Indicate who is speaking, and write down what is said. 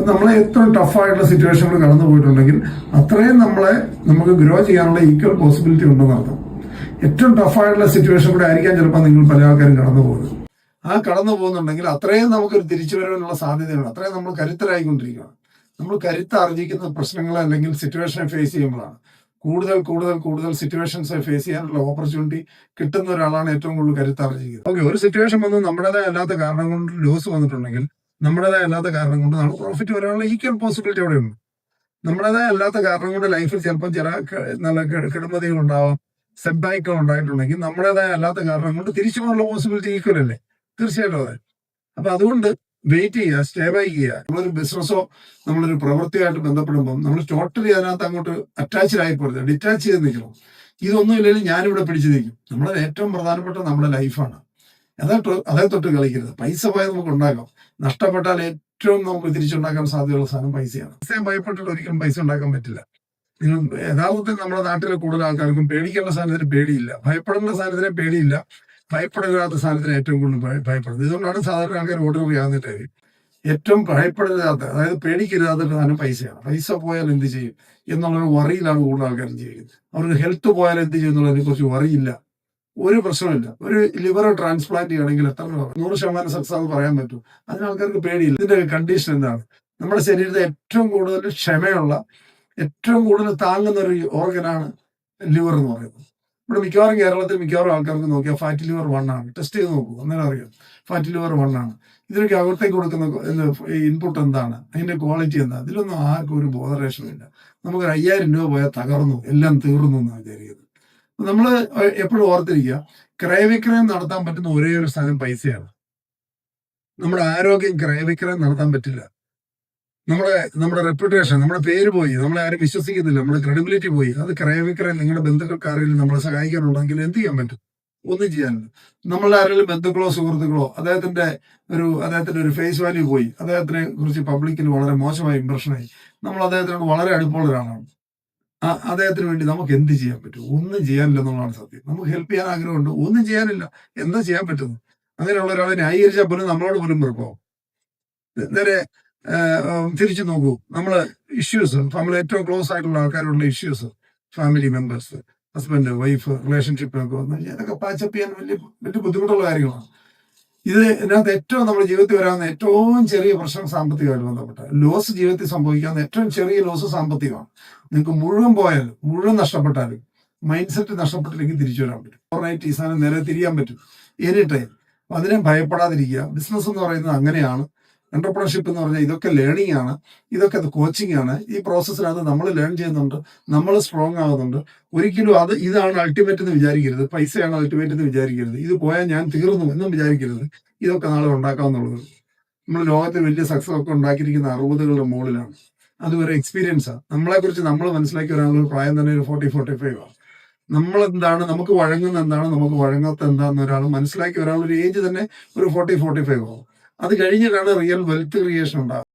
Speaker 1: നമ്മളെ ഏറ്റവും ടഫായിട്ടുള്ള സിറ്റുവേഷനിൽ കടന്നു പോയിട്ടുണ്ടെങ്കിൽ അത്രയും നമുക്ക് ഗ്രോ ചെയ്യാനുള്ള ഈക്വൽ പോസിബിലിറ്റി ഉണ്ടെന്ന് അർത്ഥം. ഏറ്റവും ടഫായിട്ടുള്ള സിറ്റുവേഷൻ കൂടെ ആയിരിക്കാം ചിലപ്പോൾ നിങ്ങൾ പല ആൾക്കാരും കടന്നു പോകുന്നത്. ആ കടന്നു പോകുന്നുണ്ടെങ്കിൽ അത്രയും നമുക്കൊരു തിരിച്ചു വരാനുള്ള സാധ്യതയുണ്ട്. അത്രയും നമ്മൾ കരുത്തരായിക്കൊണ്ടിരിക്കുകയാണ്. നമ്മൾ കരുത്താർജിക്കുന്ന പ്രശ്നങ്ങൾ അല്ലെങ്കിൽ സിറ്റുവേഷനെ ഫേസ് ചെയ്യുമ്പോഴാണ് കൂടുതൽ കൂടുതൽ കൂടുതൽ സിറ്റുവേഷൻസ് ഫേസ് ചെയ്യാനുള്ള ഓപ്പർച്യൂണിറ്റി കിട്ടുന്ന ഒരാളാണ് ഏറ്റവും കൂടുതൽ കരുത്താർജിക്കുന്നത്. ഓക്കെ, ഒരു സിറ്റുവേഷൻ വന്ന് നമ്മുടേതായ അല്ലാത്ത കാരണം കൊണ്ട് ലോസ് വന്നിട്ടുണ്ടെങ്കിൽ നമ്മുടേതായ അല്ലാത്ത കാരണം കൊണ്ട് നമ്മൾ പ്രോഫിറ്റ് വരാനുള്ള ഈക്വൽ പോസിബിലിറ്റി അവിടെ ഉണ്ട്. നമ്മുടേതായ അല്ലാത്ത കാരണം കൊണ്ട് ലൈഫിൽ ചിലപ്പോൾ ചില നല്ല കെടുമതികൾ ഉണ്ടാവാം, സെറ്റ് ബാക്കുകൾ ഉണ്ടായിട്ടുണ്ടെങ്കിൽ നമ്മുടേതായ അല്ലാത്ത കാരണം കൊണ്ട് തിരിച്ചു പോകാനുള്ള പോസിബിലിറ്റി ഈക്വൽ അല്ലേ? തീർച്ചയായിട്ടും അതെ. അപ്പൊ അതുകൊണ്ട് വെയിറ്റ് ചെയ്യുക, സ്റ്റേ ബൈ ചെയ്യുക. നമ്മളൊരു ബിസിനസ്സോ നമ്മളൊരു പ്രവൃത്തിയായിട്ട് ബന്ധപ്പെടുമ്പോൾ നമ്മൾ ടോട്ടലി അതിനകത്ത് അങ്ങോട്ട് അറ്റാച്ച്ഡ് ആയി പോരുത്, ഡിറ്റാച്ച് ചെയ്ത് നിൽക്കണം. ഇതൊന്നും ഇല്ലെങ്കിൽ ഞാനിവിടെ പിടിച്ചു നിൽക്കും. നമ്മുടെ ഏറ്റവും പ്രധാനപ്പെട്ട നമ്മുടെ ലൈഫാണ്. അതേ തൊട്ട് കളിക്കരുത്. പൈസ പോയാൽ നമുക്ക് ഉണ്ടാക്കാം, നഷ്ടപ്പെട്ടാൽ ഏറ്റവും നമുക്ക് തിരിച്ചുണ്ടാക്കാൻ സാധ്യതയുള്ള സാധനം പൈസയാണ്. പൈസയെ ഭയപ്പെട്ടിട്ട് ഒരിക്കലും പൈസ ഉണ്ടാക്കാൻ പറ്റില്ല. നിങ്ങൾ യഥാർത്ഥത്തിൽ നമ്മുടെ നാട്ടിലെ കൂടുതൽ ആൾക്കാർക്കും പേടിക്കേണ്ട സാധനത്തിന് പേടിയില്ല, ഭയപ്പെടേണ്ട സാധനത്തിന് പേടിയില്ല, ഭയപ്പെടാത്ത സാധനത്തിന് ഏറ്റവും കൂടുതൽ ഭയപ്പെടുന്നത്. ഇതുകൊണ്ടാണ് സാധാരണ ആൾക്കാർ ഓർഡർ ആകുന്നിട്ട് ഏറ്റവും ഭയപ്പെടാത്ത, അതായത് പേടിക്കരുതാത്ത സാധനം പൈസയാണ്. പൈസ പോയാൽ എന്ത് ചെയ്യും എന്നുള്ളൊരു വറിയിലാണ് കൂടുതൽ ആൾക്കാരും ചെയ്യുന്നത്. അവർക്ക് ഹെൽത്ത് പോയാൽ എന്ത് ചെയ്യും എന്നുള്ളതിനെ കുറിച്ച് വറിയില്ല. ഒരു പ്രശ്നമില്ല. ഒരു ലിവർ ട്രാൻസ്പ്ലാന്റ് ചെയ്യണമെങ്കിൽ എത്ര 100% സക്സസ് എന്ന് പറയാൻ പറ്റും. അതിന് ആൾക്കാർക്ക് പേടിയില്ല. ഇതിന്റെ കണ്ടീഷൻ എന്താണ്? നമ്മുടെ ശരീരത്തെ ഏറ്റവും കൂടുതൽ ക്ഷമയുള്ള, ഏറ്റവും കൂടുതൽ താങ്ങുന്ന ഒരു ഓർഗനാണ് ലിവർ എന്ന് പറയുന്നത്. ഇവിടെ മിക്കവാറും കേരളത്തിൽ മിക്കവാറും ആൾക്കാർക്ക് നോക്കിയാൽ ഫാറ്റി ലിവർ 1 ആണ്. ടെസ്റ്റ് ചെയ്ത് നോക്കൂ, അന്നേരം അറിയാം ഫാറ്റി ലിവർ 1 ആണ്. ഇതിനൊക്കെ അകത്തേക്ക് കൊടുക്കുന്ന ഇൻപുട്ട് എന്താണ്, അതിന്റെ ക്വാളിറ്റി എന്താ, ഇതിലൊന്നും ആർക്കും ഒരു ബോധറേഷനും ഇല്ല. നമുക്കൊരു 5000 രൂപ പോയാൽ തകർന്നു, എല്ലാം തീർന്നു എന്നാണ് വിചാരിക്കുന്നത്. നമ്മൾ എപ്പോഴും ഓർത്തിരിക്കുക, ക്രയവിക്രയം നടത്താൻ പറ്റുന്ന ഒരേ ഒരു സാധനം പൈസയാണ്. നമ്മുടെ ആരോഗ്യം ക്രയവിക്രയം നടത്താൻ പറ്റില്ല. നമ്മുടെ റെപ്യൂട്ടേഷൻ, നമ്മുടെ പേര് പോയി, നമ്മളെ ആരും വിശ്വസിക്കുന്നില്ല, നമ്മുടെ ക്രെഡിബിലിറ്റി പോയി. അത് ക്രയവിക്രയം നിങ്ങളുടെ ബന്ധുക്കൾക്കാരെങ്കിലും നമ്മളെ സഹായിക്കാനുണ്ടെങ്കിൽ എന്ത് ചെയ്യാൻ പറ്റും? ഒന്നും ചെയ്യാനില്ല. നമ്മളുടെ ആരെങ്കിലും ബന്ധുക്കളോ സുഹൃത്തുക്കളോ അദ്ദേഹത്തിന്റെ ഒരു ഫേസ് വാല്യൂ പോയി, അദ്ദേഹത്തിനെ കുറിച്ച് പബ്ലിക്കിൽ വളരെ മോശമായ ഇംപ്രഷനായി, നമ്മൾ അദ്ദേഹത്തിനോട് വളരെ അടുപ്പമുള്ള ഒരാളാണ്. അദ്ദേഹത്തിന് വേണ്ടി നമുക്ക് എന്ത് ചെയ്യാൻ പറ്റും? ഒന്നും ചെയ്യാനില്ല എന്നുള്ളതാണ് സത്യം. നമുക്ക് ഹെൽപ്പ് ചെയ്യാൻ ആഗ്രഹമുണ്ട്, ഒന്നും ചെയ്യാനില്ല. എന്താ ചെയ്യാൻ പറ്റുന്നു? അങ്ങനെയുള്ള ഒരാളെ ന്യായീകരിച്ചാൽ പോലും നമ്മളോട് പോലും വെറുപ്പാവും. നേരെ തിരിച്ചു നോക്കൂ, നമ്മള് ഇഷ്യൂസ്, നമ്മൾ ഏറ്റവും ക്ലോസ് ആയിട്ടുള്ള ആൾക്കാരുള്ള issues, family members, husband wife റിലേഷൻഷിപ്പൊക്കെ വന്നു കഴിഞ്ഞാൽ ഇതൊക്കെ പാച്ചപ്പ് ചെയ്യാൻ വലിയ വലിയ ബുദ്ധിമുട്ടുള്ള കാര്യങ്ങളാണ്. ഇതിനകത്ത് ഏറ്റവും നമ്മുടെ ജീവിതത്തിൽ വരാവുന്ന ഏറ്റവും ചെറിയ പ്രശ്നം സാമ്പത്തികമായിട്ട് ബന്ധപ്പെട്ട ലോസ്, ജീവിതത്തിൽ സംഭവിക്കാവുന്ന ഏറ്റവും ചെറിയ ലോസ് സാമ്പത്തികമാണ്. നിങ്ങൾക്ക് മുഴുവൻ പോയാലും, മുഴുവൻ നഷ്ടപ്പെട്ടാലും, മൈൻഡ് സെറ്റ് നഷ്ടപ്പെട്ടില്ലെങ്കിൽ തിരിച്ചു വരാൻ പറ്റും. ഓവർനൈറ്റ് ഈ സാധനം നേരെ തിരിയാൻ പറ്റും എനി ടൈം. അതിനെ ഭയപ്പെടാതിരിക്കുക. ബിസിനസ് എന്ന് പറയുന്നത് അങ്ങനെയാണ്. എന്റർപ്രണർഷിപ്പ് എന്ന് പറഞ്ഞാൽ ഇതൊക്കെ ലേണിംഗ് ആണ്, ഇതൊക്കെ കോച്ചിങ് ആണ്. ഈ പ്രോസസ്സിനകത്ത് നമ്മൾ ലേൺ ചെയ്യുന്നുണ്ട്, നമ്മൾ സ്ട്രോങ് ആകുന്നുണ്ട്. ഒരിക്കലും ഇതാണ് അൾട്ടിമേറ്റ് എന്ന് വിചാരിക്കരുത്, പൈസയാണ് അൾട്ടിമേറ്റ് എന്ന് വിചാരിക്കരുത്, ഇത് പോയാൽ ഞാൻ തീർന്നു എന്നും വിചാരിക്കരുത്. ഇതൊക്കെ നാളെ ഉണ്ടാക്കാവുന്നുള്ളത്. നമ്മൾ ലോകത്തിൽ വലിയ സക്സസ് ഒക്കെ ഉണ്ടാക്കിയിരിക്കുന്ന 60കളുടെ മുകളിലാണ്. അതുവരെ എക്സ്പീരിയൻസാണ്. നമ്മളെക്കുറിച്ച് നമ്മൾ മനസ്സിലാക്കി വരാനുള്ള പ്രായം തന്നെ ഒരു 40-45 ആണ്. നമ്മളെന്താണ്, നമുക്ക് വഴങ്ങുന്ന എന്താണ്, നമുക്ക് വഴങ്ങാത്ത എന്താണെന്ന് ഒരാൾ മനസ്സിലാക്കി വരാനുള്ള ഒരു ഏജ് തന്നെ ഒരു 40-45 ആവും. അത് കഴിഞ്ഞിട്ടാണ് റിയൽ വെൽത്ത് ക്രിയേഷൻ ഉണ്ടാകുക.